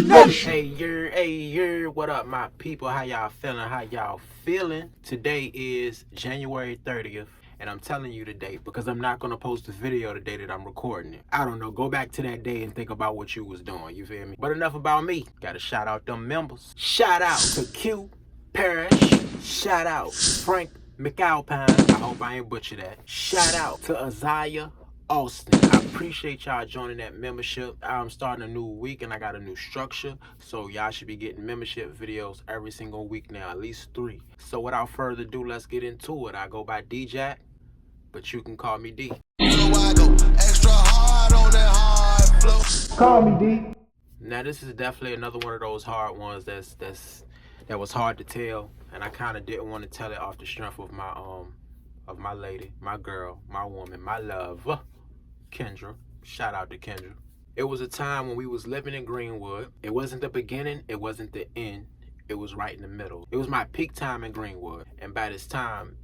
Nation. Hey, what up, my people? How y'all feeling? Today is January 30th, and I'm telling you the date because I'm not gonna post a video the day that I'm recording it. I don't know, go back to that day and think about what you was doing, you feel me? But enough about me. Gotta shout out them members. Shout out to Q Parrish. Shout out Frank McAlpine. I hope I ain't butcher that. Shout out to Isaiah Austin. I appreciate y'all joining that membership. I'm starting a new week and I got a new structure, so y'all should be getting membership videos every single week now, at least 3. So without further ado, let's get into it. I go by D-Jack, but you can call me D. So I go extra hard on that hard flow. Call me D. Now this is definitely another one of those hard ones that was hard to tell, and I kind of didn't want to tell it off the strength of my lady, my girl, my woman, my love, Kendra. Shout out to Kendra. It was a time when we was living in Greenwood. It wasn't the beginning, it wasn't the end. It was right in the middle. It was my peak time in Greenwood. And by this time,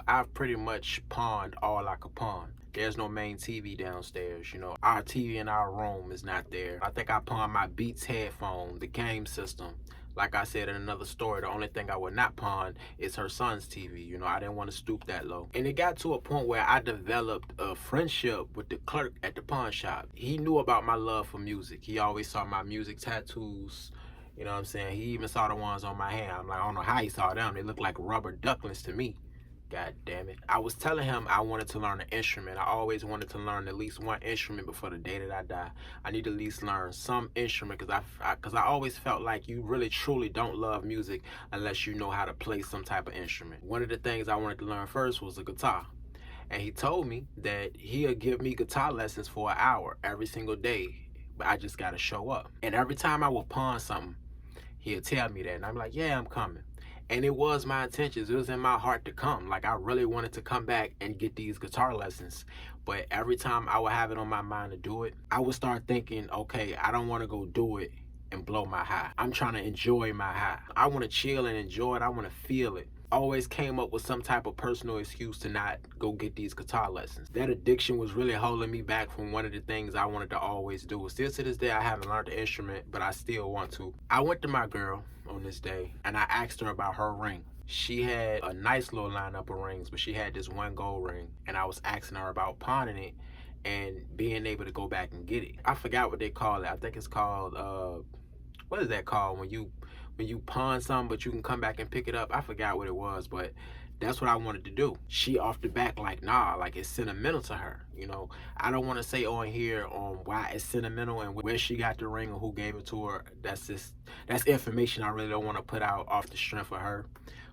I've pretty much pawned all I could pawn. There's no main TV downstairs, Our TV in our room is not there. I think I pawned my Beats headphone, the game system. Like I said in another story, the only thing I would not pawn is her son's TV. I didn't want to stoop that low. And it got to a point where I developed a friendship with the clerk at the pawn shop. He knew about my love for music. He always saw my music tattoos. You know what I'm saying? He even saw the ones on my hand. I'm like, I don't know how he saw them. They look like rubber ducklings to me. God damn it. I was telling him I wanted to learn an instrument. I always wanted to learn at least one instrument before the day that I die. I need to at least learn some instrument because I always felt like you really truly don't love music unless you know how to play some type of instrument. One of the things I wanted to learn first was the guitar. And he told me that he'll give me guitar lessons for an hour every single day, but I just got to show up. And every time I would pawn something, he'll tell me that. And I'm like, yeah, I'm coming. And it was my intentions. It was in my heart to come. Like, I really wanted to come back and get these guitar lessons. But every time I would have it on my mind to do it, I would start thinking, okay, I don't want to go do it and blow my high. I'm trying to enjoy my high. I want to chill and enjoy it. I want to feel it. I always came up with some type of personal excuse to not go get these guitar lessons. That addiction was really holding me back from one of the things I wanted to always do. Still to this day, I haven't learned the instrument, but I still want to. I went to my girl on this day and I asked her about her ring. She had a nice little lineup of rings, but she had this one gold ring, and I was asking her about pawning it and being able to go back and get it. I forgot what they call it. I think it's called what is that called when you pawn something but you can come back and pick it up? I forgot what it was, but that's what I wanted to do. She off the back like, nah, like it's sentimental to her. I don't want to say on here on why it's sentimental and where she got the ring or who gave it to her. That's information I really don't want to put out off the strength of her,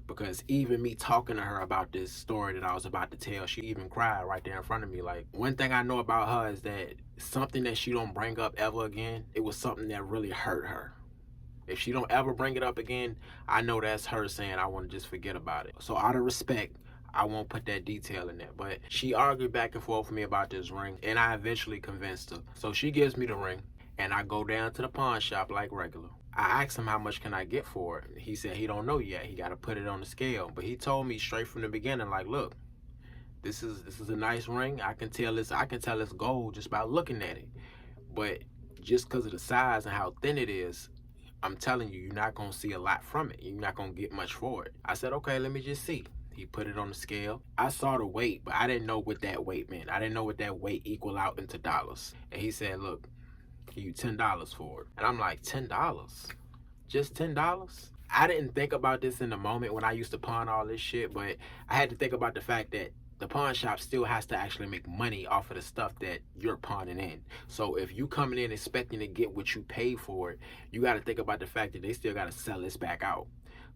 because even me talking to her about this story that I was about to tell, she even cried right there in front of me. Like, one thing I know about her is that something that she don't bring up ever again, it was something that really hurt her. If she don't ever bring it up again, I know that's her saying I want to just forget about it. So out of respect, I won't put that detail in there. But she argued back and forth with me about this ring, and I eventually convinced her. So she gives me the ring, and I go down to the pawn shop like regular. I asked him how much can I get for it. He said he don't know yet. He got to put it on the scale. But he told me straight from the beginning, like, look, this is a nice ring. I can tell it's gold just by looking at it. But just because of the size and how thin it is, I'm telling you, you're not going to see a lot from it. You're not going to get much for it. I said, okay, let me just see. He put it on the scale. I saw the weight, but I didn't know what that weight meant. I didn't know what that weight equal out into dollars. And he said, look, give you $10 for it. And I'm like, $10? Just $10? I didn't think about this in the moment when I used to pawn all this shit, but I had to think about the fact that the pawn shop still has to actually make money off of the stuff that you're pawning in. So if you coming in expecting to get what you pay for it, you got to think about the fact that they still got to sell this back out.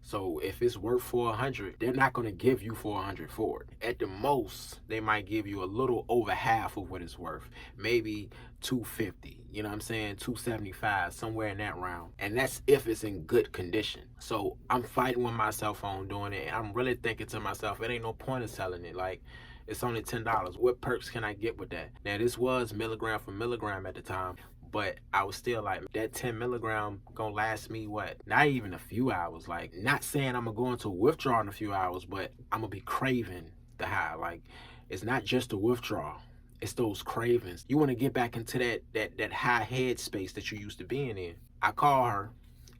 So if it's worth $400, they're not going to give you $400 for it. At the most, they might give you a little over half of what it's worth. Maybe $250, you know what I'm saying? $275, somewhere in that round. And that's if it's in good condition. So I'm fighting with myself on doing it. And I'm really thinking to myself, it ain't no point in selling it. Like, it's only $10. What perks can I get with that? Now, this was milligram for milligram at the time, but I was still like, that 10 milligram gonna last me what? Not even a few hours. Like, not saying I'm gonna go into a withdrawal in a few hours, but I'm gonna be craving the high. Like, it's not just a withdrawal. It's those cravings. You want to get back into that high head space that you used to being in. I call her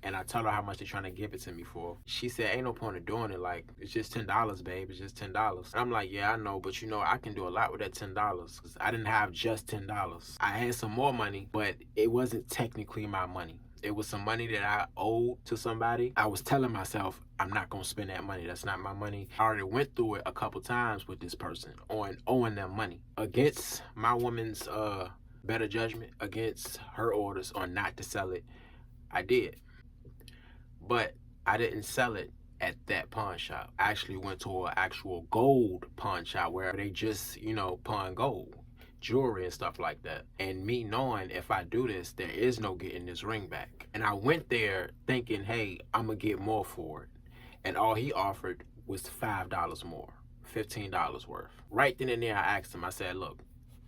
and I tell her how much they're trying to give it to me for. She said, ain't no point of doing it. Like, it's just $10, babe. It's just $10. I'm like, yeah, I know, but you know, I can do a lot with that $10. Cause I didn't have just $10. I had some more money, but it wasn't technically my money. It was some money that I owed to somebody. I was telling myself, I'm not gonna spend that money. That's not my money. I already went through it a couple times with this person on owing them money. Against my woman's better judgment, against her orders on not to sell it, I did. But I didn't sell it at that pawn shop. I actually went to an actual gold pawn shop where they just, you know, pawn gold, jewelry and stuff like that. And me knowing if I do this, there is no getting this ring back. And I went there thinking, hey, I'm gonna get more for it. And all he offered was $5 more, $15 worth. Right then and there, I asked him, I said, look,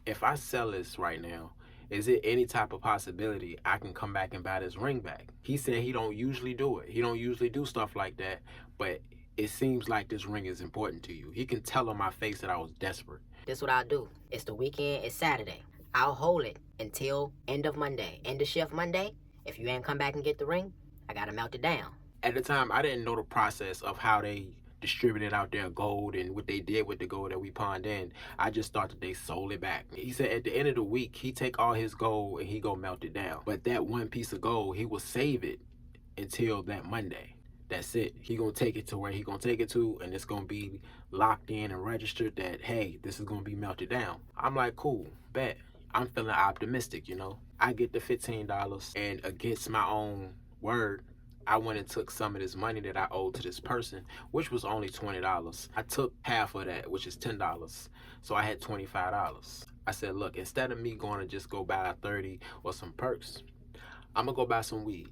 if I sell this right now, is it any type of possibility I can come back and buy this ring back? He said he don't usually do it. He don't usually do stuff like that, but it seems like this ring is important to you. He can tell on my face that I was desperate. This what I'll do. It's the weekend, it's Saturday. I'll hold it until end of Monday. End of shift Monday. If you ain't come back and get the ring, I gotta melt it down. At the time, I didn't know the process of how they distributed out their gold and what they did with the gold that we pawned in. I just thought that they sold it back. He said at the end of the week, he take all his gold and he go melt it down. But that one piece of gold, he will save it until that Monday. That's it. He gonna take it to where he gonna take it to, and it's gonna be locked in and registered that, hey, this is gonna be melted down. I'm like, cool, bet. I'm feeling optimistic, you know. I get the $15, and against my own word, I went and took some of this money that I owed to this person, which was only $20. I took half of that, which is $10. So I had $25. I said, look, instead of me going to just go buy a 30 or some perks, I'm gonna go buy some weed.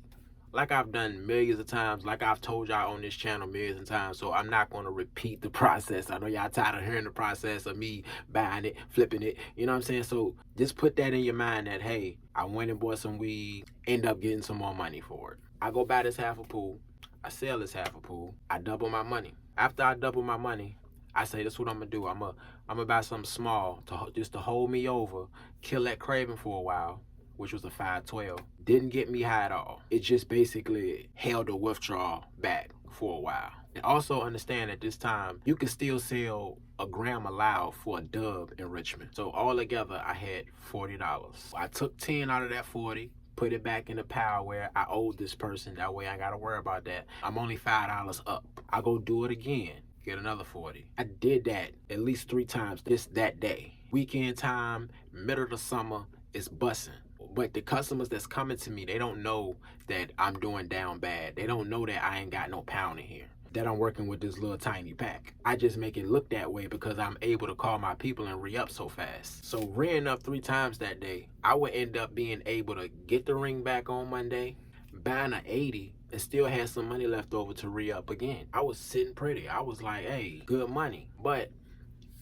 Like I've done millions of times, like I've told y'all on this channel millions of times, so I'm not gonna repeat the process. I know y'all tired of hearing the process of me buying it, flipping it, you know what I'm saying? So just put that in your mind that, hey, I went and bought some weed, end up getting some more money for it. I go buy this half a pool, I sell this half a pool, I double my money. After I double my money, I say, this is what I'm gonna do. I'm gonna buy something small just to hold me over, kill that craving for a while, which was a 512. Didn't get me high at all. It just basically held the withdrawal back for a while. And also understand at this time, you can still sell a gram allowed for a dub in Richmond. So all together, I had $40. I took 10 out of that 40, put it back in the pile where I owed this person. That way I ain't gotta worry about that. I'm only $5 up. I go do it again, get another 40. I did that at least 3 times that day. Weekend time, middle of the summer, it's bussing. But the customers that's coming to me, they don't know that I'm doing down bad. They don't know that I ain't got no pound in here, that I'm working with this little tiny pack. I just make it look that way because I'm able to call my people and re-up so fast. So re-ing up 3 times that day, I would end up being able to get the ring back on Monday, buying an 80, and still had some money left over to re-up again. I was sitting pretty. I was like, hey, good money. But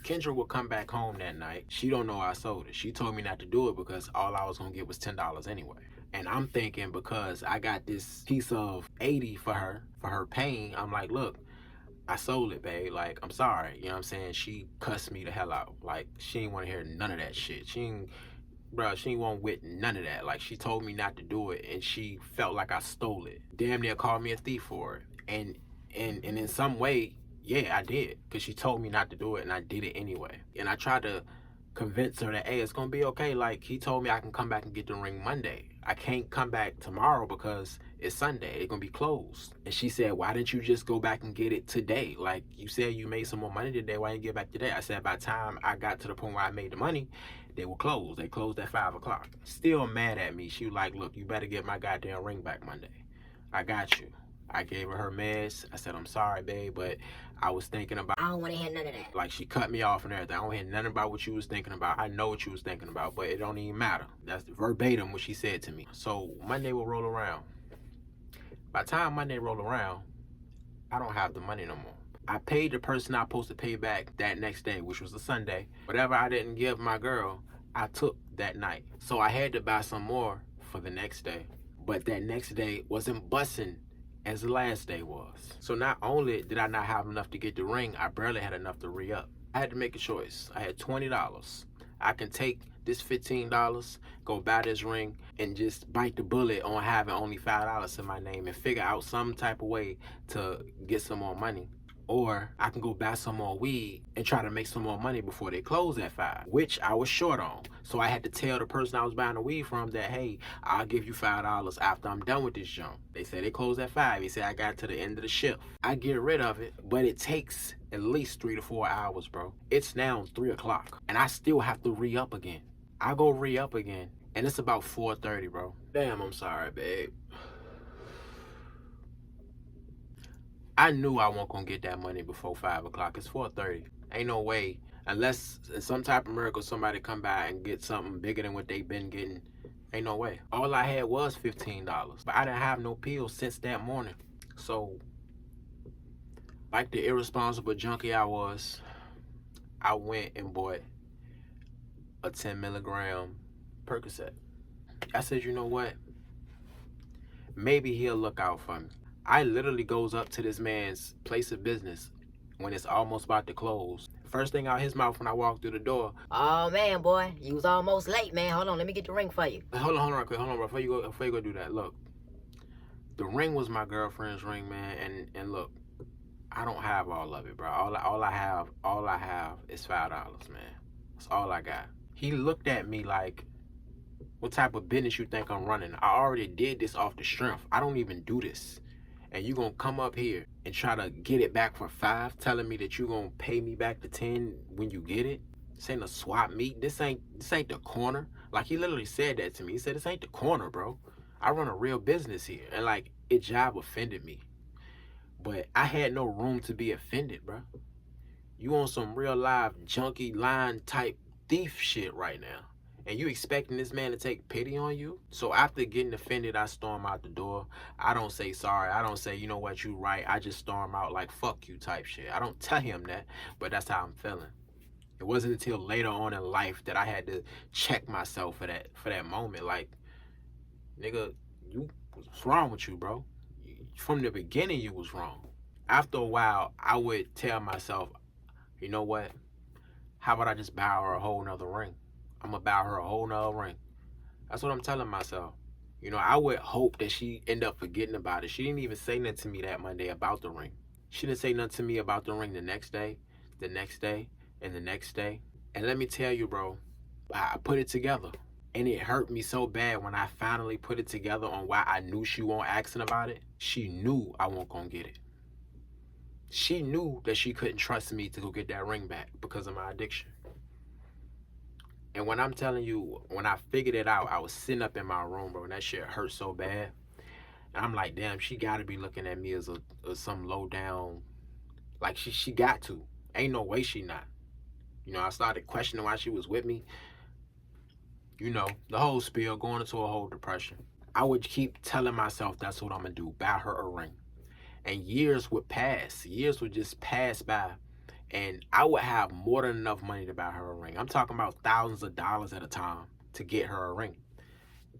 Kendra would come back home that night. She don't know I sold it. She told me not to do it because all I was gonna get was $10 anyway. And I'm thinking because I got this piece of 80 for her pain, I'm like, look, I sold it, babe. Like, I'm sorry. You know what I'm saying? She cussed me the hell out. Like, she ain't want to hear none of that shit. She ain't want with none of that. Like, she told me not to do it, and she felt like I stole it. Damn near called me a thief for it. And in some way, yeah, I did, because she told me not to do it, and I did it anyway. And I tried to convince her that, hey, it's gonna be okay. Like, he told me I can come back and get the ring Monday. I can't come back tomorrow because it's Sunday. It's gonna be closed. And she said, why didn't you just go back and get it today? Like, you said you made some more money today. Why didn't you get back today? I said, by the time I got to the point where I made the money, they were closed. They closed at 5 o'clock. Still mad at me. She was like, look, you better get my goddamn ring back Monday. I got you. I gave her meds. I said, I'm sorry, babe, but I was thinking about... I don't want to hear none of that. Like, she cut me off and everything. I don't hear nothing about what you was thinking about. I know what you was thinking about, but it don't even matter. That's verbatim what she said to me. So Monday will roll around. By the time Monday roll around, I don't have the money no more. I paid the person I was supposed to pay back that next day, which was a Sunday. Whatever I didn't give my girl, I took that night. So I had to buy some more for the next day. But that next day wasn't bussing as the last day was. So not only did I not have enough to get the ring, I barely had enough to re-up. I had to make a choice. I had $20. I can take this $15, go buy this ring, and just bite the bullet on having only $5 in my name and figure out some type of way to get some more money. Or I can go buy some more weed and try to make some more money before they close at 5, which I was short on. So I had to tell the person I was buying the weed from that, hey, I'll give you $5 after I'm done with this jump. They said they close at 5. He said I got to the end of the shift. I get rid of it, but it takes at least 3 to 4 hours, bro. It's now 3 o'clock, and I still have to re-up again. I go re-up again, and it's about 4:30, bro. Damn, I'm sorry, babe. I knew I wasn't gonna get that money before 5 o'clock. It's 4:30. Ain't no way. Unless in some type of miracle somebody come by and get something bigger than what they've been getting. Ain't no way. All I had was $15. But I didn't have no pills since that morning. So, like the irresponsible junkie I was, I went and bought a 10 milligram Percocet. I said, you know what? Maybe he'll look out for me. I literally goes up to this man's place of business when it's almost about to close. First thing out his mouth when I walk through the door. Oh man, boy, you was almost late, man. Hold on, let me get the ring for you. Hold on, real quick. Hold on, bro. Before you go do that, look. The ring was my girlfriend's ring, man, and look, I don't have all of it, bro. All I have is $5, man. That's all I got. He looked at me like, what type of business you think I'm running? I already did this off the strength. I don't even do this. And you gonna come up here and try to get it back for 5, telling me that you gonna pay me back the 10 when you get it? This ain't a swap meet. This ain't the corner. Like, he literally said that to me. He said, this ain't the corner, bro. I run a real business here. And like, it job offended me. But I had no room to be offended, bro. You on some real live junkie line type thief shit right now. And you expecting this man to take pity on you? So after getting offended, I storm out the door. I don't say sorry. I don't say, you know what, you right. I just storm out like, fuck you type shit. I don't tell him that, but that's how I'm feeling. It wasn't until later on in life that I had to check myself for that moment. Like, nigga, what's wrong with you, bro? From the beginning, you was wrong. After a while, I would tell myself, you know what? How about I just buy her a whole nother ring? I'm gonna buy her a whole nother ring. That's what I'm telling myself. You know, I would hope that she end up forgetting about it. She didn't even say nothing to me that Monday about the ring. She didn't say nothing to me about the ring the next day, and the next day. And let me tell you, bro, I put it together. And it hurt me so bad when I finally put it together on why I knew she won't asking about it. She knew I won't gonna get it. She knew that she couldn't trust me to go get that ring back because of my addiction. And when I'm telling you, when I figured it out, I was sitting up in my room, bro, and that shit hurt so bad. And I'm like, damn, she gotta be looking at me as some low down, like she got to. Ain't no way she not. You know, I started questioning why she was with me. You know, the whole spiel, going into a whole depression. I would keep telling myself that's what I'm gonna do, buy her a ring. And years would pass. Years would just pass by. And I would have more than enough money to buy her a ring. I'm talking about thousands of dollars at a time to get her a ring,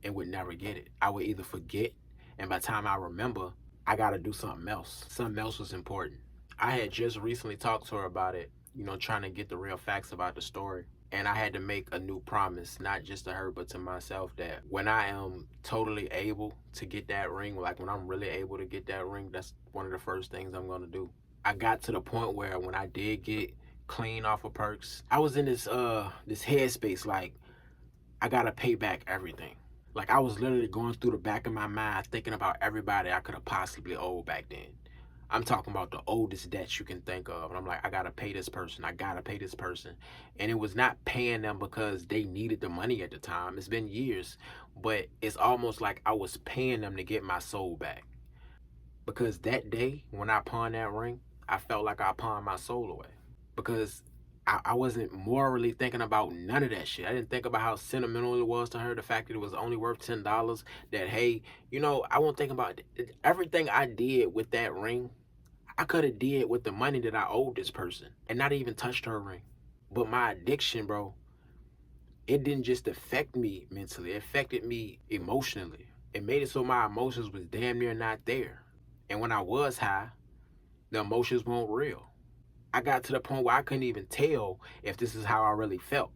and would never get it. I would either forget, and by the time I remember, I got to do something else. Something else was important. I had just recently talked to her about it, you know, trying to get the real facts about the story. And I had to make a new promise, not just to her, but to myself, that when I am totally able to get that ring, like when I'm really able to get that ring, that's one of the first things I'm going to do. I got to the point where when I did get clean off of perks, I was in this headspace like, I gotta pay back everything. Like, I was literally going through the back of my mind thinking about everybody I could have possibly owed back then. I'm talking about the oldest debts you can think of. And I'm like, I gotta pay this person. I gotta pay this person. And it was not paying them because they needed the money at the time. It's been years, but it's almost like I was paying them to get my soul back. Because that day when I pawned that ring, I felt like I pawned my soul away. Because I wasn't morally thinking about none of that shit. I didn't think about how sentimental it was to her, the fact that it was only worth $10, that, hey, you know, I won't think about it. Everything I did with that ring, I could have did with the money that I owed this person and not even touched her ring. But my addiction, bro, it didn't just affect me mentally. It affected me emotionally. It made it so my emotions was damn near not there. And when I was high, the emotions weren't real. I got to the point where I couldn't even tell if this is how I really felt.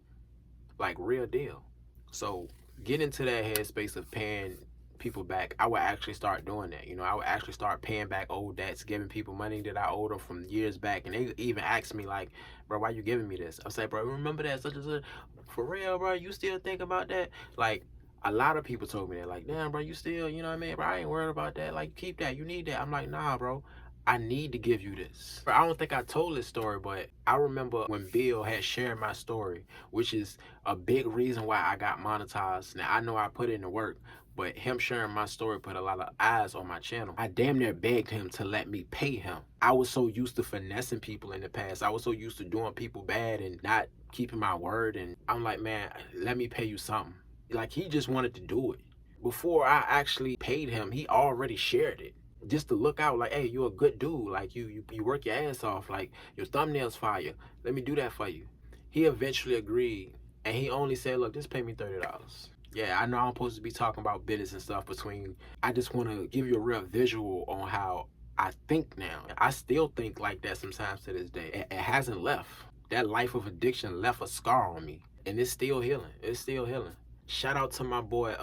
like real deal. So get into that headspace of paying people back. I would actually start doing that. You know, I would actually start paying back old debts, giving people money that I owed them from years back. And they even asked me like, bro, why you giving me this? I say, bro, remember that such and such? For real, bro, you still think about that? Like, a lot of people told me that, like, damn, bro, you still, you know what I mean? Bro, I ain't worried about that. Like, keep that. You need that. I'm like, nah, bro. I need to give you this. I don't think I told this story, but I remember when Bill had shared my story, which is a big reason why I got monetized. Now, I know I put in the work, but him sharing my story put a lot of eyes on my channel. I damn near begged him to let me pay him. I was so used to finessing people in the past. I was so used to doing people bad and not keeping my word. And I'm like, man, let me pay you something. Like, he just wanted to do it. Before I actually paid him, he already shared it. Just to look out like, hey, you're a good dude. Like, you work your ass off. Like, your thumbnails fire. Let me do that for you. He eventually agreed. And he only said, look, just pay me $30. Yeah, I know I'm supposed to be talking about business and stuff between. I just want to give you a real visual on how I think now. I still think like that sometimes to this day. It hasn't left. That life of addiction left a scar on me. And it's still healing. It's still healing. Shout out to my boy,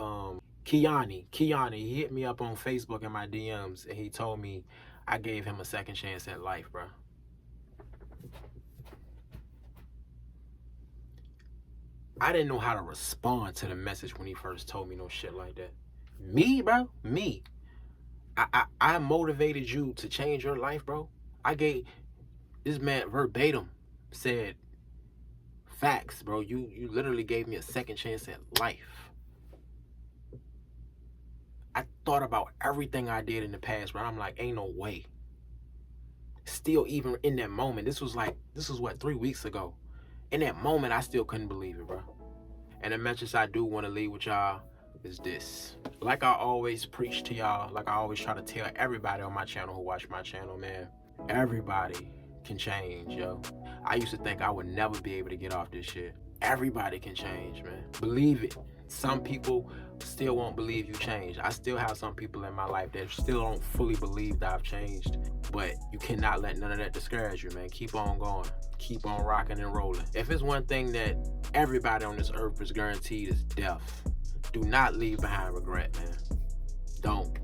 Kiani, he hit me up on Facebook in my DMs and he told me I gave him a second chance at life, bro. I didn't know how to respond to the message when he first told me no shit like that. Me, bro, me. I motivated you to change your life, bro. I gave this man verbatim said, facts, bro. You literally gave me a second chance at life. I thought about everything I did in the past, bro. I'm like, ain't no way. Still, even in that moment, this was what, 3 weeks ago. In that moment, I still couldn't believe it, bro. And the message I do want to leave with y'all is this. Like I always preach to y'all, like I always try to tell everybody on my channel who watch my channel, man, everybody can change, yo. I used to think I would never be able to get off this shit. Everybody can change, man. Believe it. Some people still won't believe you changed. I still have some people in my life that still don't fully believe that I've changed. But you cannot let none of that discourage you, man. Keep on going. Keep on rocking and rolling. If it's one thing that everybody on this earth is guaranteed is death, do not leave behind regret, man. Don't.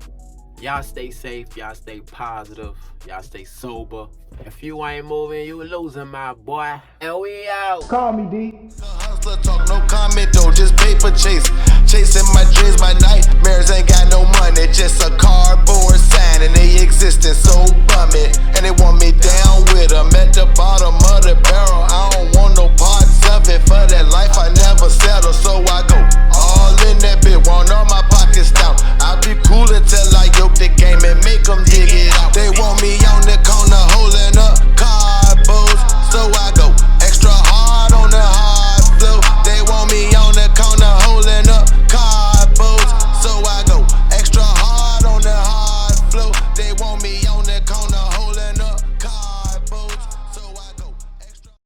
Y'all stay safe. Y'all stay positive. Y'all stay sober. If you ain't moving, you losing, my boy. And we out. Call me, D. Hustler talk, no comment though, just paper chase. Chasing my dreams, my nightmares ain't got no money. Just a cardboard sign and they existing so bummy. And they want me down with them at the bottom of the barrel. I don't want no parts of it. For that life I never settle, so I go all in that bit. Want all my pockets down. I'll be cool until I yoke the game and make them, yeah.